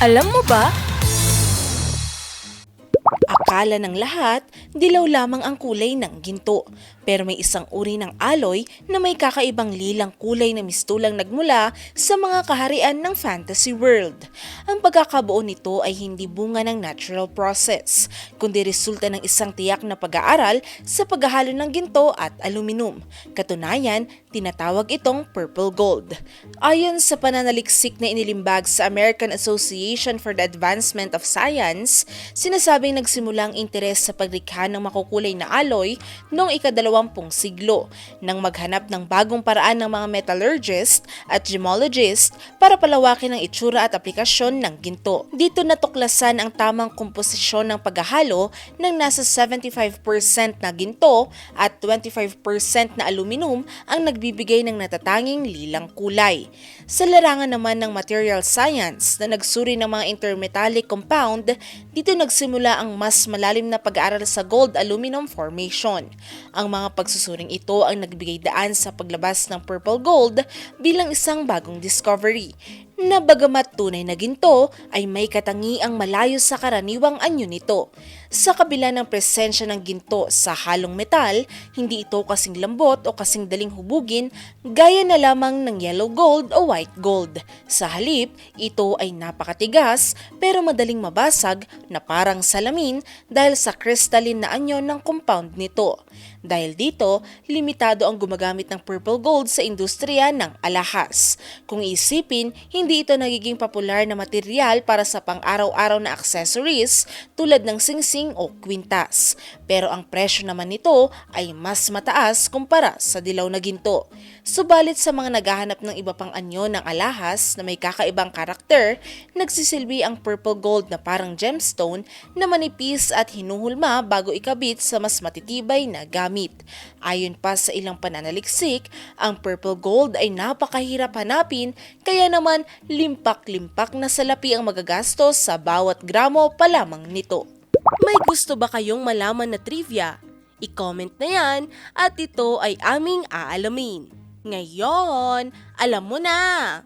Alam mo ba? Akala ng lahat, dilaw lamang ang kulay ng ginto. Pero may isang uri ng alloy na may kakaibang lilang kulay na mistulang nagmula sa mga kaharian ng fantasy world. Ang pagkakabuo nito ay hindi bunga ng natural process, kundi resulta ng isang tiyak na pag-aaral sa paghahalo ng ginto at aluminum. Katunayan, tinatawag itong purple gold. Ayon sa pananaliksik na inilimbag sa American Association for the Advancement of Science, sinasabing nagsimula ang interes sa paglikha ng makukulay na alloy noong ika-20 siglo nang maghanap ng bagong paraan ng mga metallurgist at gemologist para palawakin ang itsura at aplikasyon ng ginto. Dito natuklasan ang tamang komposisyon ng paghahalo ng nasa 75% na ginto at 25% na aluminum ang nagbibigay ng natatanging lilang kulay. Sa larangan naman ng material science na nagsuri ng mga intermetallic compound, dito nagsimula ang mas malalim na pag-aaral sa gold-aluminum formation. Ang mga pagsusuring ito ang nagbigay daan sa paglabas ng purple gold bilang isang bagong discovery na bagamat tunay na ginto ay may katangiang malayo sa karaniwang anyo nito. Sa kabila ng presensya ng ginto sa halong metal, hindi ito kasing lambot o kasing daling hubugin gaya na lamang ng yellow gold o white gold. Sa halip, ito ay napakatigas pero madaling mabasag na parang salamin dahil sa crystalline na anyo ng compound nito. Dahil dito, limitado ang gumagamit ng purple gold sa industriya ng alahas. Kung iisipin, hindi ito nagiging popular na material para sa pang-araw-araw na accessories tulad ng singsing o kwintas. Pero ang presyo naman nito ay mas mataas kumpara sa dilaw na ginto. Subalit sa mga naghahanap ng iba pang anyo ng alahas na may kakaibang karakter, nagsisilbi ang purple gold na parang gemstone na manipis at hinuhulma bago ikabit sa mas matitibay na gamit. Ayon pa sa ilang pananaliksik, ang purple gold ay napakahirap hanapin kaya naman limpak-limpak na salapi ang magagastos sa bawat gramo pa lamang nito. May gusto ba kayong malaman na trivia? I-comment na yan at ito ay aming aalamin. Ngayon, alam mo na!